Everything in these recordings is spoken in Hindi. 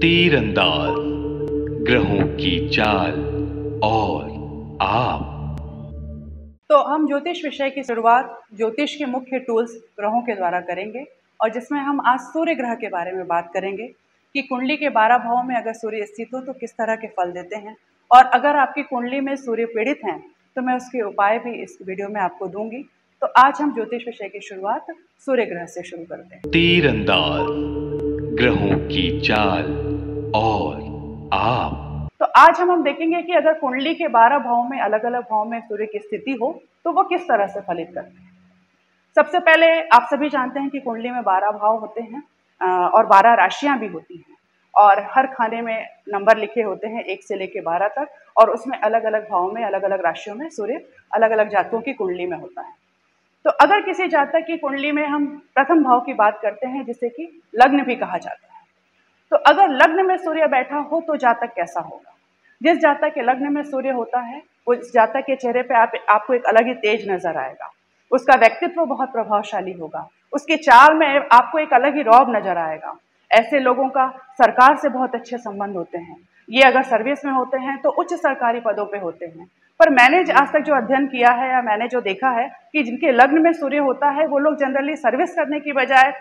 तीरंदाज, ग्रहों की चाल और आप। तो हम ज्योतिष विषय की शुरुआत ज्योतिष के मुख्य टूल्स ग्रहों के द्वारा करेंगे और जिसमें हम आज सूर्य ग्रह के बारे में बात करेंगे कि कुंडली के 12 भावों में अगर सूर्य स्थित हो तो किस तरह के फल देते हैं, और अगर आपकी कुंडली में सूर्य पीड़ित हैं तो मैं उसके उपाय भी इस वीडियो में आपको दूंगी। तो आज हम ज्योतिष विषय की शुरुआत सूर्य ग्रह से शुरू करते हैं। तीरंदाज, ग्रहों की चाल और आप। तो आज हम देखेंगे कि अगर कुंडली के 12 भावों में अलग अलग भाव में सूर्य की स्थिति हो तो वो किस तरह से फलित करते हैं। सबसे पहले आप सभी जानते हैं कि कुंडली में 12 भाव होते हैं और 12 राशियां भी होती हैं, और हर खाने में नंबर लिखे होते हैं 1 से लेकर 12 तक, और उसमें अलग अलग भाव में अलग अलग राशियों में सूर्य अलग अलग जातकों की कुंडली में होता है। तो अगर किसी जातक की कुंडली में हम प्रथम भाव की बात करते हैं जिसे कि लग्न भी कहा जाता है, तो अगर लग्न में सूर्य बैठा हो तो जातक कैसा होगा। जिस जातक के लग्न में सूर्य होता है उस जातक के चेहरे पे आपको एक अलग ही तेज नजर आएगा, उसका व्यक्तित्व बहुत प्रभावशाली होगा, उसके चाल में आपको एक अलग ही रौब नजर आएगा। ऐसे लोगों का सरकार से बहुत अच्छे संबंध होते हैं। ये अगर सर्विस में होते हैं तो उच्च सरकारी पदों पे होते हैं। पर मैंने आज तक जो अध्ययन किया है या मैंने जो देखा है कि जिनके लग्न में सूर्य होता है वो लोग जनरली सर्विस करने की बजाय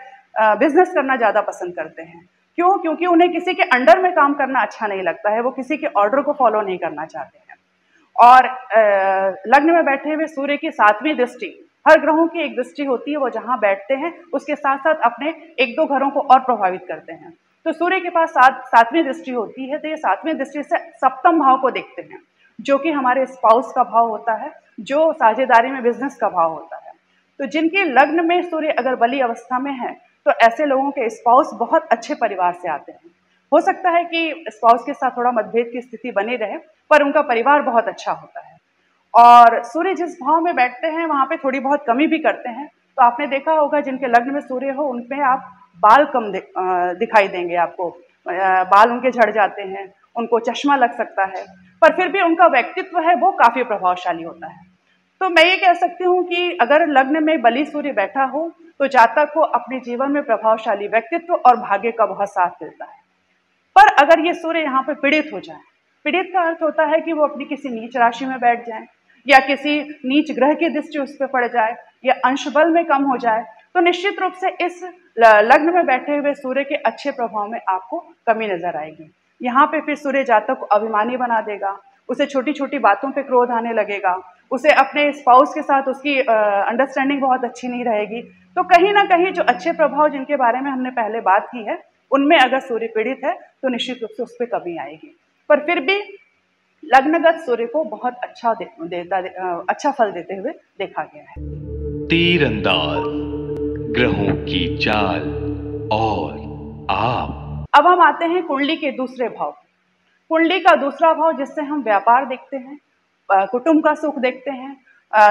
बिजनेस करना ज्यादा पसंद करते हैं। क्यों? क्योंकि उन्हें किसी के अंडर में काम करना अच्छा नहीं लगता है, वो किसी के ऑर्डर को फॉलो नहीं करना चाहते हैं। और लग्न में बैठे हुए सूर्य की 7वीं दृष्टि, हर ग्रहों की एक दृष्टि होती है, वो जहां बैठते हैं उसके साथ साथ अपने 1-2 घरों को और प्रभावित करते हैं। तो सूर्य के पास 7वीं दृष्टि होती है, तो ये 7वीं दृष्टि से सप्तम भाव को देखते हैं जो कि हमारे स्पाउस का भाव होता है, जो साझेदारी में बिजनेस का भाव होता है। तो जिनके लग्न में सूर्य अगर बली अवस्था में है तो ऐसे लोगों के स्पाउस बहुत अच्छे परिवार से आते हैं। हो सकता है कि स्पाउस के साथ थोड़ा मतभेद की स्थिति बनी रहे पर उनका परिवार बहुत अच्छा होता है। और सूर्य जिस भाव में बैठते हैं वहां पे थोड़ी बहुत कमी भी करते हैं। तो आपने देखा होगा जिनके लग्न में सूर्य हो उनपे आप बाल कम दिखाई देंगे, आपको बाल उनके झड़ जाते हैं, उनको चश्मा लग सकता है, पर फिर भी उनका व्यक्तित्व है वो काफी प्रभावशाली होता है। तो मैं ये कह सकती हूँ कि अगर लग्न में बली सूर्य बैठा हो तो जातक को अपने जीवन में प्रभावशाली व्यक्तित्व और भाग्य का बहुत साथ मिलता है। पर अगर ये सूर्य यहाँ पे पीड़ित हो जाए, पीड़ित का अर्थ होता है कि वो अपनी किसी नीच राशि में बैठ जाए या किसी नीच ग्रह की दृष्टि उस पर पड़ जाए या अंश बल में कम हो जाए, तो निश्चित रूप से इस लग्न में बैठे हुए सूर्य के अच्छे प्रभाव में आपको कमी नजर आएगी। यहाँ पे फिर सूर्य जातक को अभिमानी बना देगा, उसे छोटी छोटी बातों पे क्रोध आने लगेगा, उसे अपने स्पाउस के साथ उसकी अंडरस्टैंडिंग बहुत अच्छी नहीं रहेगी। तो कहीं ना कहीं जो अच्छे प्रभाव जिनके बारे में हमने पहले बात की है उनमें अगर सूर्य पीड़ित है तो निश्चित रूप से उस पर कमी आएगी। पर फिर भी लग्नगत सूर्य को बहुत अच्छा फल देते हुए देखा गया है। तीरंदाज, ग्रहों की चाल और आप। अब हम आते हैं कुंडली के दूसरे भाव। कुंडली का दूसरा भाव जिससे हम व्यापार देखते हैं, कुटुंब का सुख देखते हैं,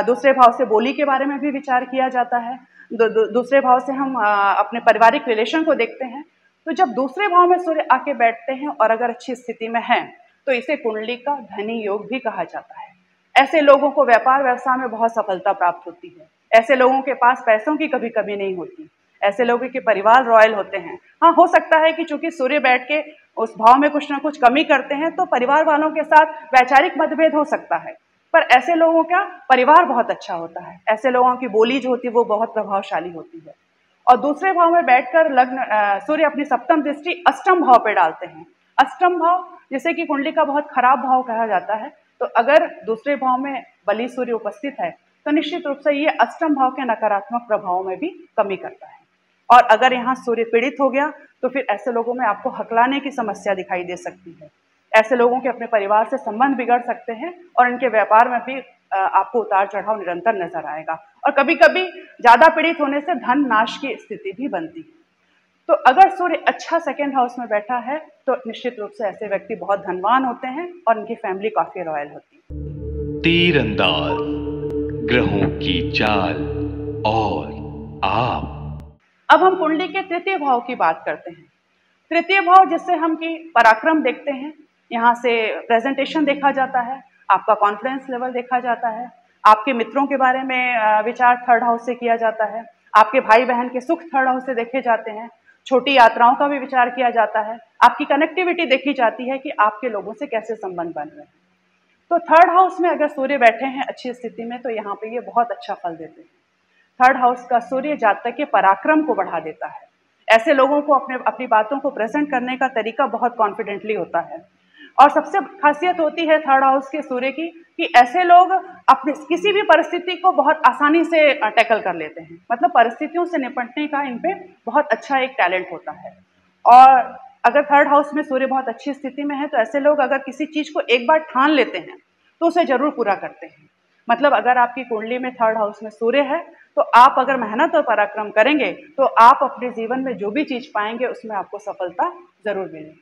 दूसरे भाव से बोली के बारे में भी विचार किया जाता है, दूसरे भाव से हम अपने पारिवारिक रिलेशन को देखते हैं। तो जब दूसरे भाव में सूर्य आके बैठते हैं और अगर अच्छी स्थिति में हैं तो इसे कुंडली का धनी योग भी कहा जाता है। ऐसे लोगों को व्यापार व्यवसाय में बहुत सफलता प्राप्त होती है। ऐसे लोगों के पास पैसों की कभी कमी नहीं होती। ऐसे लोगों के परिवार रॉयल होते हैं। हाँ, हो सकता है कि चूंकि सूर्य बैठ के उस भाव में कुछ ना कुछ कमी करते हैं तो परिवार वालों के साथ वैचारिक मतभेद हो सकता है, पर ऐसे लोगों का परिवार बहुत अच्छा होता है। ऐसे लोगों की बोली जो होती है वो बहुत प्रभावशाली होती है। और दूसरे भाव में बैठकर सूर्य अपनी सप्तम दृष्टि अष्टम भाव पे डालते हैं। अष्टम भाव जिसे कि कुंडली का बहुत खराब भाव कहा जाता है, तो अगर दूसरे भाव में बली सूर्य उपस्थित है तो निश्चित रूप से ये अष्टम भाव के नकारात्मक प्रभावों में भी कमी करता है। और अगर यहाँ सूर्य पीड़ित हो गया तो फिर ऐसे लोगों में आपको हकलाने की समस्या दिखाई दे सकती है। ऐसे लोगों के अपने परिवार से संबंध बिगड़ सकते हैं और इनके व्यापार में भी आपको उतार चढ़ाव निरंतर नजर आएगा, और कभी कभी ज्यादा पीड़ित होने से धन नाश की स्थिति भी बनती है। तो अगर सूर्य अच्छा सेकेंड हाउस में बैठा है तो निश्चित रूप से ऐसे व्यक्ति बहुत धनवान होते हैं और इनकी फैमिली काफी रॉयल होती है। तीरंदाज, ग्रहों की चाल और आप। अब हम कुंडली के तृतीय भाव की बात करते हैं। तृतीय भाव जिससे हम की पराक्रम देखते हैं, यहाँ से प्रेजेंटेशन देखा जाता है, आपका कॉन्फिडेंस लेवल देखा जाता है, आपके मित्रों के बारे में विचार थर्ड हाउस से किया जाता है, आपके भाई बहन के सुख थर्ड हाउस से देखे जाते हैं। छोटी यात्राओं का भी विचार किया जाता है, आपकी कनेक्टिविटी देखी जाती है कि आपके लोगों से कैसे संबंध बन रहे हैं। तो थर्ड हाउस में अगर सूर्य बैठे हैं अच्छी स्थिति में तो यहाँ पे ये बहुत अच्छा फल देते हैं। थर्ड हाउस का सूर्य जातक के पराक्रम को बढ़ा देता है। ऐसे लोगों को अपनी बातों को प्रेजेंट करने का तरीका बहुत कॉन्फिडेंटली होता है। और सबसे खासियत होती है थर्ड हाउस के सूर्य की कि ऐसे लोग अपने किसी भी परिस्थिति को बहुत आसानी से टैकल कर लेते हैं, मतलब परिस्थितियों से निपटने का इन पे बहुत अच्छा एक टैलेंट होता है। और अगर थर्ड हाउस में सूर्य बहुत अच्छी स्थिति में है तो ऐसे लोग अगर किसी चीज को एक बार ठान लेते हैं तो उसे जरूर पूरा करते हैं। मतलब अगर आपकी कुंडली में थर्ड हाउस में सूर्य है तो आप अगर मेहनत और पराक्रम करेंगे तो आप अपने जीवन में जो भी चीज पाएंगे उसमें आपको सफलता जरूर मिलेगी।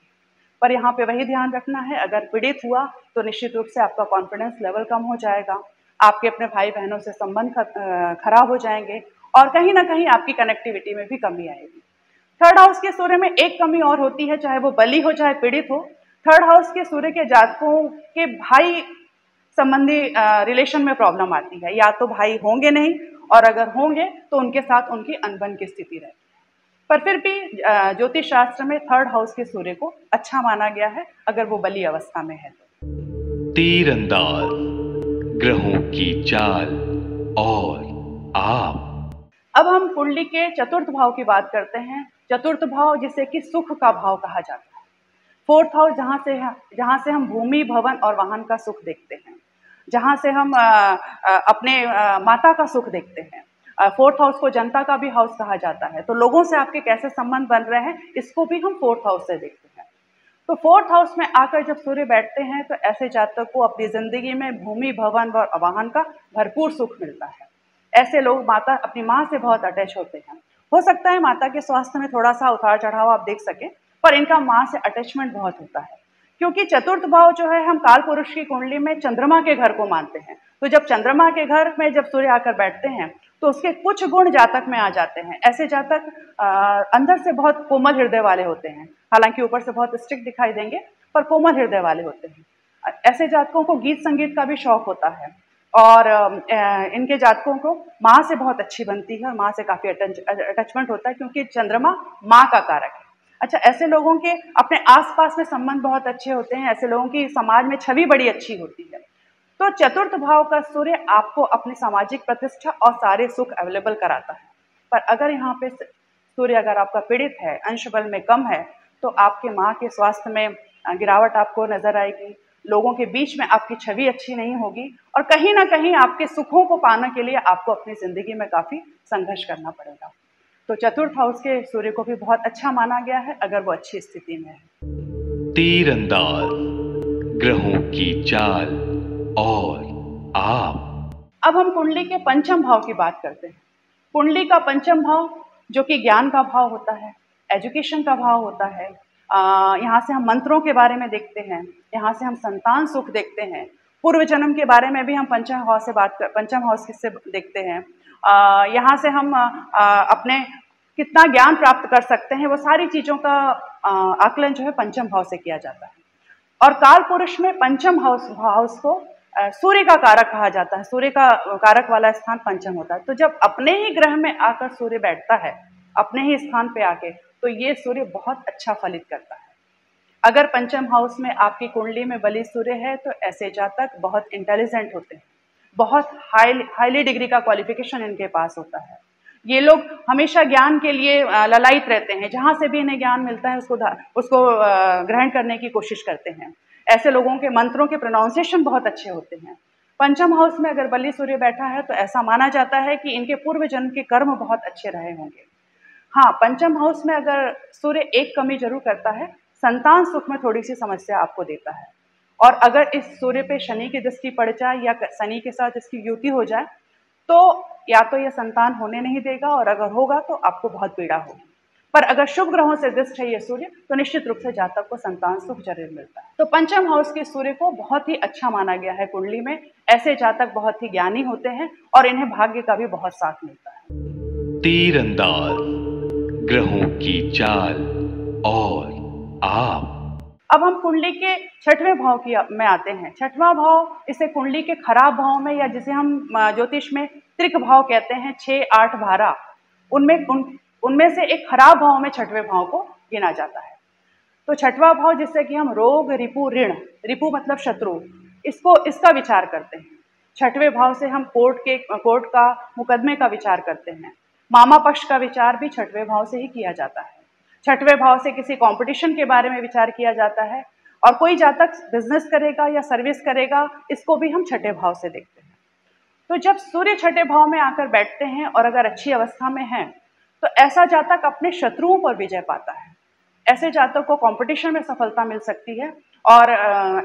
पर यहाँ पे वही ध्यान रखना है, अगर पीड़ित हुआ तो निश्चित रूप से आपका कॉन्फिडेंस लेवल कम हो जाएगा, आपके अपने भाई बहनों से संबंध खराब हो जाएंगे और कहीं ना कहीं आपकी कनेक्टिविटी में भी कमी आएगी। थर्ड हाउस के सूर्य में एक कमी और होती है, चाहे वो बली हो चाहे पीड़ित हो, थर्ड हाउस के सूर्य के जातकों के भाई संबंधी रिलेशन में प्रॉब्लम आती है। या तो भाई होंगे नहीं और अगर होंगे तो उनके साथ उनकी अनबन की स्थिति रहती है। पर फिर भी ज्योतिष शास्त्र में थर्ड हाउस के सूर्य को अच्छा माना गया है अगर वो बली अवस्था में है तो। तीरंदाज ग्रहों की चाल और आप। अब हम कुंडली के चतुर्थ भाव की बात करते हैं। चतुर्थ भाव जिसे कि सुख का भाव कहा जाता है। फोर्थ हाउस जहाँ से हम भूमि भवन और वाहन का सुख देखते हैं, जहाँ से हम अपने माता का सुख देखते हैं। फोर्थ हाउस को जनता का भी हाउस कहा जाता है। तो लोगों से आपके कैसे संबंध बन रहे हैं इसको भी हम फोर्थ हाउस से देखते हैं। तो फोर्थ हाउस में आकर जब सूर्य बैठते हैं तो ऐसे जातक को अपनी जिंदगी में भूमि भवन और वाहन का भरपूर सुख मिलता है। ऐसे लोग अपनी माँ से बहुत अटैच होते हैं। हो सकता है माता के स्वास्थ्य में थोड़ा सा उतार चढ़ाव आप देख सकें, पर इनका माँ से अटैचमेंट बहुत होता है। क्योंकि चतुर्थ भाव जो है हम काल पुरुष की कुंडली में चंद्रमा के घर को मानते हैं। तो जब चंद्रमा के घर में जब सूर्य आकर बैठते हैं तो उसके कुछ गुण जातक में आ जाते हैं। ऐसे जातक अंदर से बहुत कोमल हृदय वाले होते हैं, हालांकि ऊपर से बहुत स्ट्रिक्ट दिखाई देंगे पर कोमल हृदय वाले होते हैं। ऐसे जातकों को गीत संगीत का भी शौक होता है और इनके जातकों को माँ से बहुत अच्छी बनती है और माँ से काफी अटैचमेंट होता है क्योंकि चंद्रमा माँ का कारक है। अच्छा, ऐसे लोगों के अपने आसपास में संबंध बहुत अच्छे होते हैं, ऐसे लोगों की समाज में छवि बड़ी अच्छी होती है। तो चतुर्थ भाव का सूर्य आपको अपनी सामाजिक प्रतिष्ठा और सारे सुख अवेलेबल कराता है। पर अगर यहाँ पे सूर्य अगर आपका पीड़ित है, अंश बल में कम है, तो आपके माँ के स्वास्थ्य में गिरावट आपको नजर आएगी, लोगों के बीच में आपकी छवि अच्छी नहीं होगी और कहीं ना कहीं आपके सुखों को पाने के लिए आपको अपनी जिंदगी में काफी संघर्ष करना पड़ेगा। तो चतुर्थ हाउस के सूर्य को भी बहुत अच्छा माना गया है अगर वो अच्छी स्थिति में है। तीरंदाज ग्रहों की चाल और आप। अब हम कुंडली के पंचम भाव की बात करते हैं। कुंडली का पंचम भाव जो कि ज्ञान का भाव होता है, एजुकेशन का भाव होता है। यहाँ से हम मंत्रों के बारे में देखते हैं, यहाँ से हम संतान सुख देखते हैं, पूर्व जन्म के बारे में भी हम पंचम हाउस से देखते हैं। यहाँ से हम अपने कितना ज्ञान प्राप्त कर सकते हैं वो सारी चीजों का आकलन जो है पंचम भाव से किया जाता है। और काल पुरुष में पंचम हाउस को सूर्य का कारक कहा जाता है। सूर्य का कारक वाला स्थान पंचम होता है। तो जब अपने ही ग्रह में आकर सूर्य बैठता है, अपने ही स्थान पे आके, तो ये सूर्य बहुत अच्छा फलित करता है। अगर पंचम हाउस में आपकी कुंडली में बलि सूर्य है तो ऐसे जातक बहुत इंटेलिजेंट होते हैं, बहुत हाईली डिग्री का क्वालिफिकेशन इनके पास होता है। ये लोग हमेशा ज्ञान के लिए ललायित रहते हैं, जहां से भी इन्हें ज्ञान मिलता है उसको ग्रहण करने की कोशिश करते हैं। ऐसे लोगों के मंत्रों के प्रोनाउंसिएशन बहुत अच्छे होते हैं। पंचम हाउस में अगर बलि सूर्य बैठा है तो ऐसा माना जाता है कि इनके पूर्व जन्म के कर्म बहुत अच्छे रहे होंगे। हाँ, पंचम हाउस में अगर सूर्य एक कमी जरूर करता है, संतान सुख में थोड़ी सी समस्या आपको देता है। और अगर इस सूर्य पे शनि की दृष्टि पड़ जाए या शनि के साथ इसकी युति हो जाए तो या तो यह संतान होने नहीं देगा और अगर होगा तो आपको बहुत पीड़ा होगी। पर अगर शुभ ग्रहों से दृष्ट है ये सूर्य तो निश्चित रूप से जातक को संतान सुख जरूर मिलता है। तो पंचम हाउस के सूर्य को बहुत ही अच्छा माना गया है कुंडली में। ऐसे जातक बहुत ही ज्ञानी होते हैं और इन्हें भाग्य का भी बहुत साथ मिलता है। तीरंदाज ग्रहों की चाल और आप। अब हम कुंडली के छठवें भाव में आते हैं। छठवां भाव इसे कुंडली के खराब भाव में या जिसे हम ज्योतिष में त्रिक भाव कहते हैं, 6, 8, 12, उनमें उनमें से एक खराब भाव में छठवें भाव को गिना जाता है। तो छठवां भाव जिससे कि हम रोग, रिपु, ऋण, रिपु मतलब शत्रु, इसका विचार करते हैं। छठवें भाव से हम कोर्ट का, मुकदमे का विचार करते हैं। मामा पक्ष का विचार भी छठवें भाव से ही किया जाता है। छठवें भाव से किसी कंपटीशन के बारे में विचार किया जाता है, और कोई जातक बिजनेस करेगा या सर्विस करेगा, इसको भी हम छठे भाव से देखते हैं। तो जब सूर्य छठे भाव में आकर बैठते हैं और अगर अच्छी अवस्था में हैं, तो ऐसा जातक अपने शत्रुओं पर विजय पाता है। ऐसे जातक को कंपटीशन में सफलता मिल सकती है, और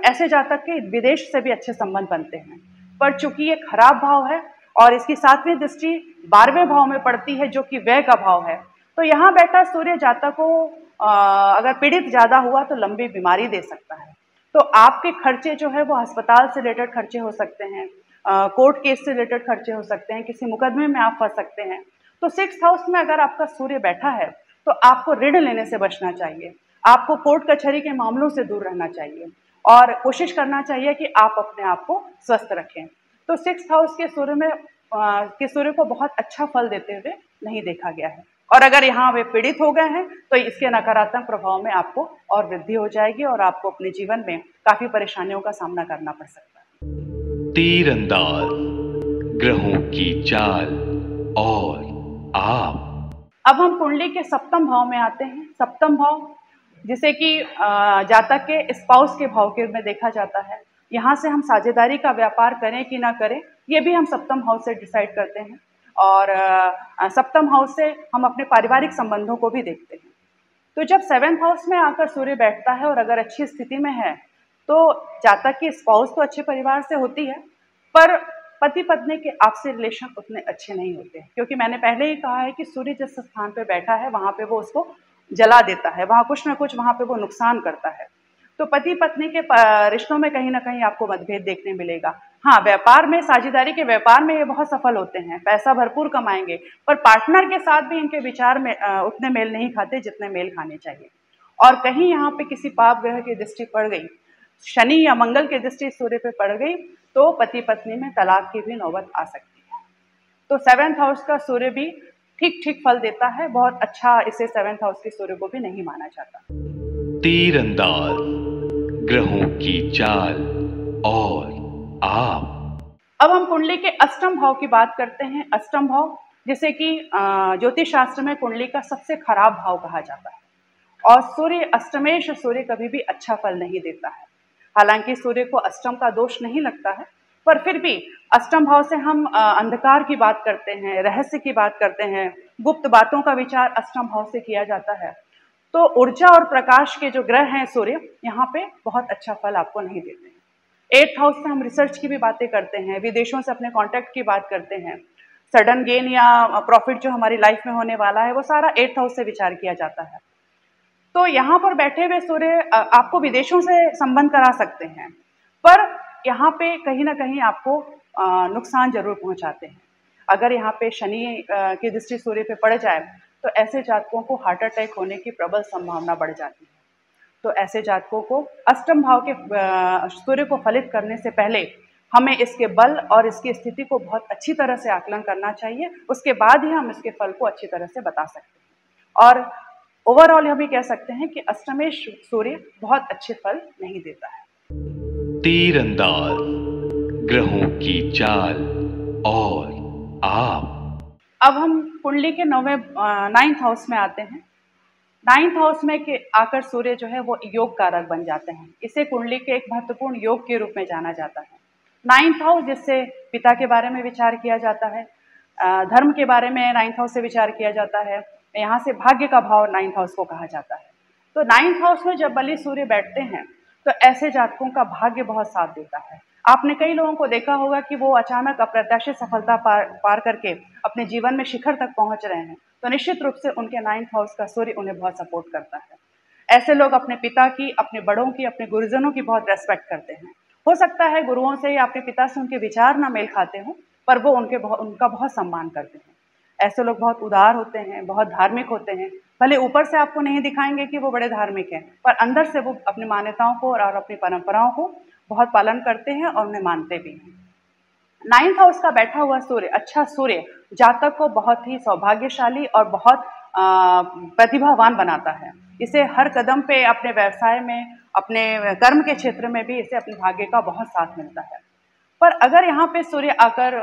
ऐसे जातक के विदेश से भी अच्छे संबंध बनते हैं। पर चूंकि ये खराब भाव है और इसकी 7वीं दृष्टि 12वें भाव में पड़ती है, जो कि व्यय का भाव है, तो यहाँ बैठा सूर्य जातक को अगर पीड़ित ज्यादा हुआ तो लंबी बीमारी दे सकता है। तो आपके खर्चे जो है वो अस्पताल से रिलेटेड खर्चे हो सकते हैं, कोर्ट केस से रिलेटेड खर्चे हो सकते हैं, किसी मुकदमे में आप फंस सकते हैं। तो 6th हाउस में अगर आपका सूर्य बैठा है तो आपको ऋण लेने से बचना चाहिए, आपको कोर्ट कचहरी के मामलों से दूर रहना चाहिए, और कोशिश करना चाहिए कि आप अपने आप को स्वस्थ रखें। तो 6th हाउस के सूर्य को बहुत अच्छा फल देते हुए नहीं देखा गया है, और अगर यहाँ वे पीड़ित हो गए हैं तो इसके नकारात्मक प्रभाव में आपको और वृद्धि हो जाएगी, और आपको अपने जीवन में काफी परेशानियों का सामना करना पड़ सकता है। तीरंदाज ग्रहों की चाल और आप। अब हम कुंडली के 7वें भाव में आते हैं। 7वां भाव जिसे कि जातक के स्पाउस के भाव के रूप में देखा जाता है। यहाँ से हम साझेदारी का व्यापार करें कि ना करें, ये भी हम 7वें हाउस से डिसाइड करते हैं, और 7वें हाउस से हम अपने पारिवारिक संबंधों को भी देखते हैं। तो जब 7th हाउस में आकर सूर्य बैठता है और अगर अच्छी स्थिति में है, तो जातक की स्पाउस तो अच्छे परिवार से होती है, पर पति पत्नी के आपसी रिलेशन उतने अच्छे नहीं होते हैं, क्योंकि मैंने पहले ही कहा है कि सूर्य जिस स्थान पे बैठा है वहां पे वो उसको जला देता है, वहां कुछ ना कुछ वहां पे वो नुकसान करता है। तो पति पत्नी के रिश्तों में कहीं ना कहीं आपको मतभेद देखने मिलेगा। हाँ, व्यापार में, साझेदारी के व्यापार में ये बहुत सफल होते हैं, पैसा भरपूर कमाएंगे, पर पार्टनर के साथ भी इनके विचार में उतने मेल नहीं खाते जितने मेल खाने चाहिए। और कहीं यहाँ पे किसी पाप ग्रह की दृष्टि पड़ गई, शनि या मंगल की दृष्टि सूर्य पे पड़ गई, तो पति पत्नी में तलाक की भी नौबत आ सकती है। तो 7th हाउस का सूर्य भी ठीक ठीक फल देता है, बहुत अच्छा इसे 7th हाउस के सूर्य को भी नहीं माना जाता। तीरंदाज ग्रहों की चाल और आप। अब हम कुंडली के 8वें भाव की बात करते हैं। 8वां भाव जिसे कि ज्योतिष शास्त्र में कुंडली का सबसे खराब भाव कहा जाता है, और सूर्य अष्टमेश सूर्य कभी भी अच्छा फल नहीं देता है। हालांकि सूर्य को अष्टम का दोष नहीं लगता है, पर फिर भी 8वें भाव से हम अंधकार की बात करते हैं, रहस्य की बात करते हैं, गुप्त बातों का विचार 8वें भाव से किया जाता है। तो ऊर्जा और प्रकाश के जो ग्रह हैं सूर्य, यहाँ पे बहुत अच्छा फल आपको नहीं देते हैं। 8th हाउस से हम रिसर्च की भी बातें करते हैं, विदेशों से अपने कॉन्टैक्ट की बात करते हैं, सडन गेन या प्रॉफिट जो हमारी लाइफ में होने वाला है वो सारा 8th हाउस से विचार किया जाता है। तो यहाँ पर बैठे हुए सूर्य आपको विदेशों से संबंध करा सकते हैं, पर यहाँ पे कहीं ना कहीं आपको नुकसान जरूर पहुंचाते हैं। अगर यहाँ पे शनि की दृष्टि सूर्य पे पड़ जाए तो ऐसे जातकों को हार्ट अटैक होने की प्रबल संभावना बढ़ जाती है। तो ऐसे जातकों को 8वें भाव के सूर्य को फलित करने से पहले हमें इसके बल और इसकी स्थिति को बहुत अच्छी तरह से आकलन करना चाहिए, उसके बाद ही हम इसके फल को अच्छी तरह से बता सकते हैं। और ओवरऑल हम ये कह सकते हैं कि अष्टमेश सूर्य बहुत अच्छे फल नहीं देता है। तीरंदाज ग्रहों की चाल और आप। अब हम कुंडली के 9th हाउस में आते हैं। 9th हाउस में आकर सूर्य जो है वो योग कारक बन जाते हैं। इसे कुंडली के एक महत्वपूर्ण योग के रूप में जाना जाता है। 9th हाउस जिससे पिता के बारे में विचार किया जाता है, धर्म के बारे में 9th हाउस से विचार किया जाता है, यहाँ से भाग्य का भाव 9th हाउस को कहा जाता है। तो 9th हाउस में जब बलि सूर्य बैठते हैं तो ऐसे जातकों का भाग्य बहुत साथ देता है। आपने कई लोगों को देखा होगा कि वो अचानक अप्रत्याशित सफलता पार करके अपने जीवन में शिखर तक पहुंच रहे हैं, तो निश्चित रूप से उनके 9th हाउस का सूर्य उन्हें बहुत सपोर्ट करता है। ऐसे लोग अपने पिता की, अपने बड़ों की, अपने गुरुजनों की बहुत रेस्पेक्ट करते हैं। हो सकता है गुरुओं से या अपने पिता से उनके विचार ना मेल खाते हों, पर वो उनका बहुत सम्मान करते हैं। ऐसे लोग बहुत उदार होते हैं, बहुत धार्मिक होते हैं। भले ऊपर से आपको नहीं दिखाएंगे कि वो बड़े धार्मिक हैं, पर अंदर से वो अपनी मान्यताओं को और अपनी परंपराओं को बहुत पालन करते हैं और उन्हें मानते भी हैं। 9th हाउस का बैठा हुआ सूर्य, अच्छा सूर्य, जातक को बहुत ही सौभाग्यशाली और बहुत प्रतिभावान बनाता है। इसे हर कदम पे अपने व्यवसाय में, अपने कर्म के क्षेत्र में भी इसे अपने भाग्य का बहुत साथ मिलता है। पर अगर यहाँ पे सूर्य आकर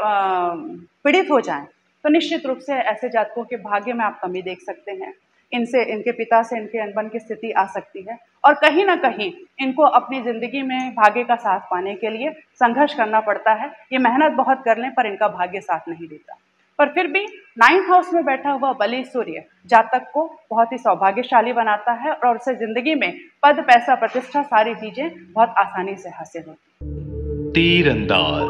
पीड़ित हो जाएं, तो निश्चित रूप से ऐसे जातकों के भाग्य में आप कमी देख सकते हैं। इनसे, इनके पिता से इनके अनबन की स्थिति आ सकती है और कहीं ना कहीं इनको अपनी जिंदगी में भाग्य का साथ पाने के लिए संघर्ष करना पड़ता है। ये मेहनत बहुत कर लें पर इनका भाग्य साथ नहीं देता। पर फिर भी 9th हाउस में बैठा हुआ बलि सूर्य जातक को बहुत ही सौभाग्यशाली बनाता है और उसे जिंदगी में पद, पैसा, प्रतिष्ठा, सारी चीजें बहुत आसानी से हासिल होती हैं। तीरंदाज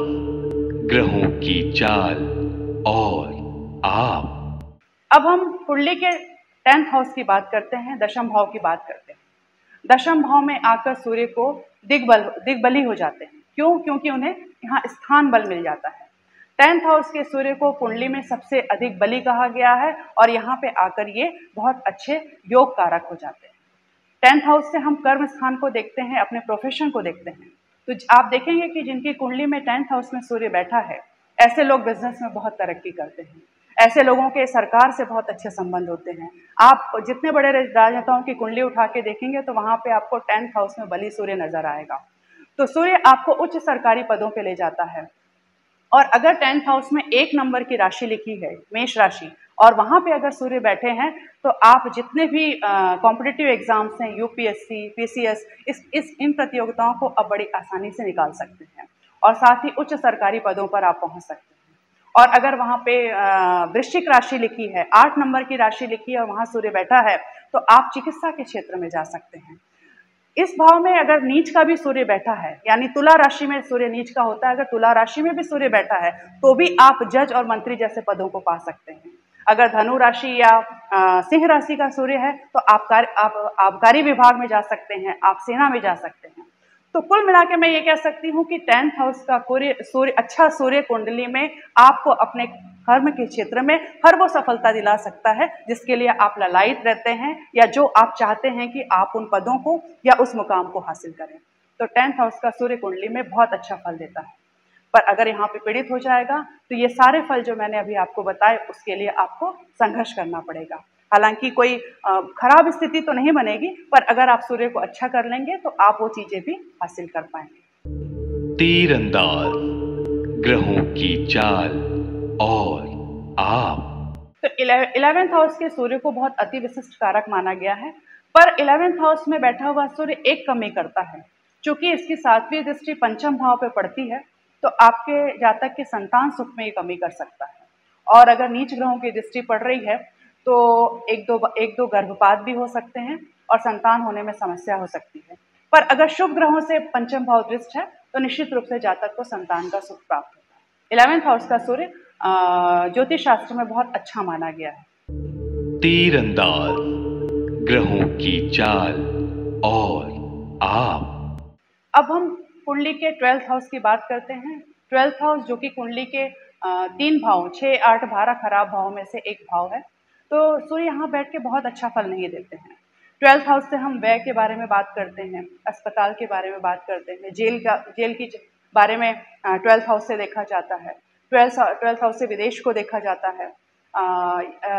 ग्रहों की चाल और आप। अब हम कुंडली के 10th हाउस की बात करते हैं, दशम भाव की बात करते हैं। दशम भाव में आकर सूर्य को दिग्बली हो जाते हैं। क्यों? क्योंकि उन्हें यहाँ स्थान बल मिल जाता है। 10th हाउस के सूर्य को कुंडली में सबसे अधिक बली कहा गया है और यहाँ पे आकर ये बहुत अच्छे योग कारक हो जाते हैं। 10th हाउस से हम कर्म स्थान को देखते हैं, अपने प्रोफेशन को देखते हैं। तो आप देखेंगे कि जिनकी कुंडली में 10th हाउस में सूर्य बैठा है, ऐसे लोग बिजनेस में बहुत तरक्की करते हैं। ऐसे लोगों के सरकार से बहुत अच्छे संबंध होते हैं। आप जितने बड़े राजनेताओं की कुंडली उठा के देखेंगे तो वहां पे आपको 10th हाउस में बली सूर्य नजर आएगा। तो सूर्य आपको उच्च सरकारी पदों पे ले जाता है। और अगर 10th हाउस में 1 नंबर की राशि लिखी है, मेष राशि, और वहां पे अगर सूर्य बैठे हैं तो आप जितने भी कॉम्पिटिटिव एग्जाम्स हैं, यूपीएससी, पीसीएस, इन प्रतियोगिताओं को अब बड़ी आसानी से निकाल सकते हैं और साथ ही उच्च सरकारी पदों पर आप पहुंच सकते हैं। और अगर वहां पे वृश्चिक राशि लिखी है, 8 नंबर की राशि लिखी है और वहां सूर्य बैठा है, तो आप चिकित्सा के क्षेत्र में जा सकते हैं। इस भाव में अगर नीच का भी सूर्य बैठा है, यानी तुला राशि में सूर्य नीच का होता है, अगर तुला राशि में भी सूर्य बैठा है तो भी आप जज और मंत्री जैसे पदों को पा सकते हैं। अगर धनु राशि या सिंह राशि का सूर्य है तो आप आबकारी विभाग में जा सकते हैं, आप सेना में जा सकते हैं। तो कुल मिला के मैं ये कह सकती हूँ कि 10th हाउस का सूर्य अच्छा सूर्य कुंडली में आपको अपने कर्म के क्षेत्र में हर वो सफलता दिला सकता है जिसके लिए आप ललायित रहते हैं या जो आप चाहते हैं कि आप उन पदों को या उस मुकाम को हासिल करें। तो 10th हाउस का सूर्य कुंडली में बहुत अच्छा फल देता है। पर अगर यहाँ पे पीड़ित हो जाएगा तो ये सारे फल जो मैंने अभी आपको बताए उसके लिए आपको संघर्ष करना पड़ेगा। हालांकि कोई खराब स्थिति तो नहीं बनेगी, पर अगर आप सूर्य को अच्छा कर लेंगे तो आप वो चीजें भी हासिल कर पाएंगे। तीरंदाज ग्रहों की चाल और आप। तो 11th हाउस के सूर्य को बहुत अति विशिष्ट कारक माना गया है, पर 11th हाउस में बैठा हुआ सूर्य एक कमी करता है। चूंकि इसकी 7वीं दृष्टि पंचम भाव पे पड़ती है तो आपके जातक के संतान सुख में ये कमी कर सकता है। और अगर नीच ग्रहों की दृष्टि पड़ रही है तो एक दो गर्भपात भी हो सकते हैं और संतान होने में समस्या हो सकती है। पर अगर शुभ ग्रहों से पंचम भाव दृष्ट है तो निश्चित रूप से जातक को संतान का सुख प्राप्त होता है। 11th हाउस का सूर्य ज्योतिष शास्त्र में बहुत अच्छा माना गया है। तीरंदाज ग्रहों की चाल और आप। अब हम कुंडली के 12th हाउस की बात करते हैं। 12th हाउस जो कि कुंडली के 3 भाव 6, 8, 12 खराब भाव में से एक भाव है। तो सूर्य यहाँ बैठ के बहुत अच्छा फल नहीं देते हैं। 12th हाउस से हम व्यय के बारे में बात करते हैं, अस्पताल के बारे में बात करते हैं, जेल की बारे में 12th हाउस से देखा जाता है। 12th हाउस से विदेश को देखा जाता है।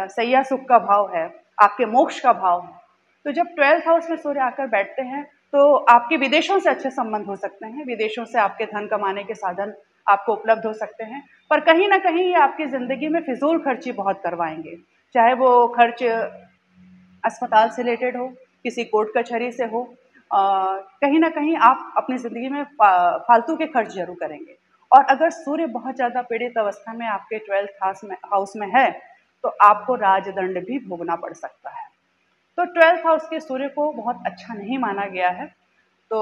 सैया सुख का भाव है, आपके मोक्ष का भाव है। तो जब 12th हाउस में सूर्य आकर बैठते हैं तो आपके विदेशों से अच्छे संबंध हो सकते हैं, विदेशों से आपके धन कमाने के साधन आपको उपलब्ध हो सकते हैं। पर कहीं ना कहीं ये आपकी जिंदगी में फिजूल खर्ची बहुत करवाएंगे, चाहे वो खर्च अस्पताल से रिलेटेड हो, किसी कोर्ट कचहरी से हो। कहीं ना कहीं आप अपनी जिंदगी में फालतू के खर्च जरूर करेंगे। और अगर सूर्य बहुत ज्यादा पीड़ित अवस्था में आपके 12th हाउस में है तो आपको राजदंड भी भोगना पड़ सकता है। तो 12th हाउस के सूर्य को बहुत अच्छा नहीं माना गया है। तो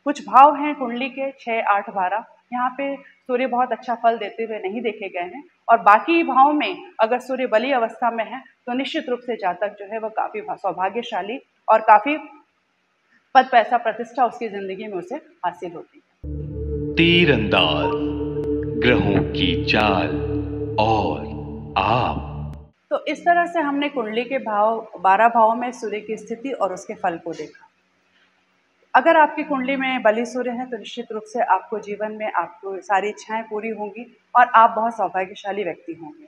कुछ भाव हैं कुंडली के 6, 8, 12, यहाँ पे सूर्य बहुत अच्छा फल देते हुए नहीं देखे गए हैं। और बाकी भाव में अगर सूर्य बली अवस्था में है तो निश्चित रूप से जातक जो है वह काफी सौभाग्यशाली और काफी पद, पैसा, प्रतिष्ठा उसकी जिंदगी में उसे हासिल होती है। तीरंदाज ग्रहों की चाल और आप। तो इस तरह से हमने कुंडली के भाव 12 भावों में सूर्य की स्थिति और उसके फल को देखा। अगर आपकी कुंडली में बलि सूर्य है तो निश्चित रूप से आपको जीवन में आपको सारी इच्छाएं पूरी होंगी और आप बहुत सौभाग्यशाली व्यक्ति होंगे।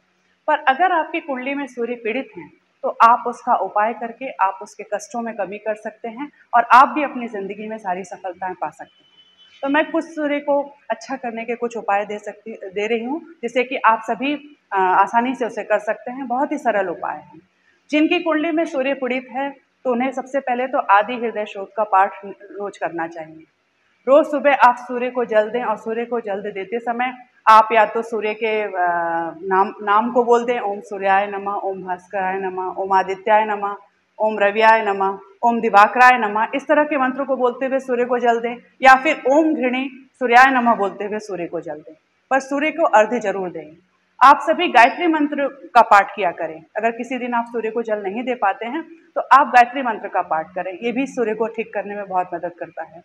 पर अगर आपकी कुंडली में सूर्य पीड़ित हैं तो आप उसका उपाय करके आप उसके कष्टों में कमी कर सकते हैं और आप भी अपनी ज़िंदगी में सारी सफलताएं पा सकते हैं। तो मैं कुछ सूर्य को अच्छा करने के कुछ उपाय दे रही हूँ, जिससे कि आप सभी आसानी से उसे कर सकते हैं। बहुत ही सरल उपाय हैं। जिनकी कुंडली में सूर्य पीड़ित है तो उन्हें सबसे पहले तो आदि हृदय शोध का पाठ रोज करना चाहिए। रोज सुबह आप सूर्य को जल दें और सूर्य को जल देते समय आप या तो सूर्य के नाम को बोल दें, ओम सूर्याय नमः, ओम भास्कराय नमः, ओम आदित्याय नमः, ओम रवियाय नमः, ओम दिवाकराय नमः, इस तरह के मंत्रों को बोलते हुए सूर्य को जल दें, या फिर ओम घृणी सूर्याय नमः बोलते हुए सूर्य को जल दें। पर सूर्य को अर्घ्य जरूर दें। आप सभी गायत्री मंत्र का पाठ किया करें। अगर किसी दिन आप सूर्य को जल नहीं दे पाते हैं तो आप गायत्री मंत्र का पाठ करें, ये भी सूर्य को ठीक करने में बहुत मदद करता है।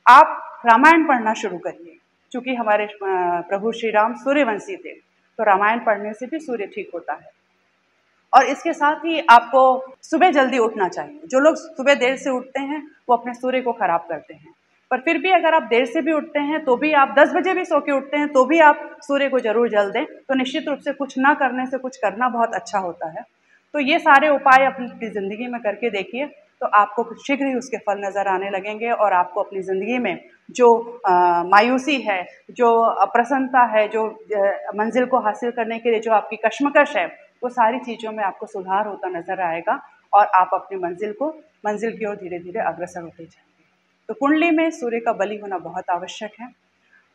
आप रामायण पढ़ना शुरू करिए, क्योंकि हमारे प्रभु श्री राम सूर्यवंशी थे, तो रामायण पढ़ने से भी सूर्य ठीक होता है। और इसके साथ ही आपको सुबह जल्दी उठना चाहिए। जो लोग सुबह देर से उठते हैं वो अपने सूर्य को खराब करते हैं, पर फिर भी अगर आप देर से भी उठते हैं तो भी आप 10 बजे भी सो के उठते हैं तो भी आप सूर्य को जरूर जल दें। तो निश्चित रूप से कुछ ना करने से कुछ करना बहुत अच्छा होता है। तो ये सारे उपाय अपनी ज़िंदगी में करके देखिए, तो आपको शीघ्र ही उसके फल नज़र आने लगेंगे और आपको अपनी ज़िंदगी में जो मायूसी है, जो अप्रसन्नता है, जो मंजिल को हासिल करने के लिए जो आपकी कश्मकश है, वो सारी चीज़ों में आपको सुधार होता नजर आएगा और आप अपनी मंजिल की ओर धीरे धीरे अग्रसर होते जाएंगे। तो कुंडली में सूर्य का बलि होना बहुत आवश्यक है।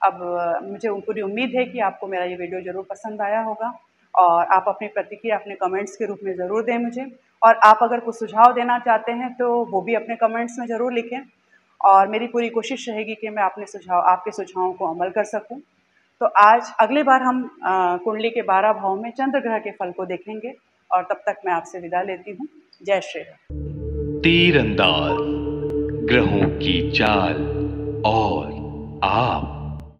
अब मुझे पूरी उम्मीद है कि आपको मेरा ये वीडियो ज़रूर पसंद आया होगा और आप अपनी प्रतिक्रिया अपने कमेंट्स के रूप में ज़रूर दें मुझे, और आप अगर कुछ सुझाव देना चाहते हैं तो वो भी अपने कमेंट्स में ज़रूर लिखें और मेरी पूरी कोशिश रहेगी कि मैं आपके सुझावों को अमल कर सकूं। तो आज अगली बार हम कुंडली के 12 भाव में चंद्र ग्रह के फल को देखेंगे और तब तक मैं आपसे विदा लेती हूँ। जय श्री राम। तीरंदाज ग्रहों की चाल और आप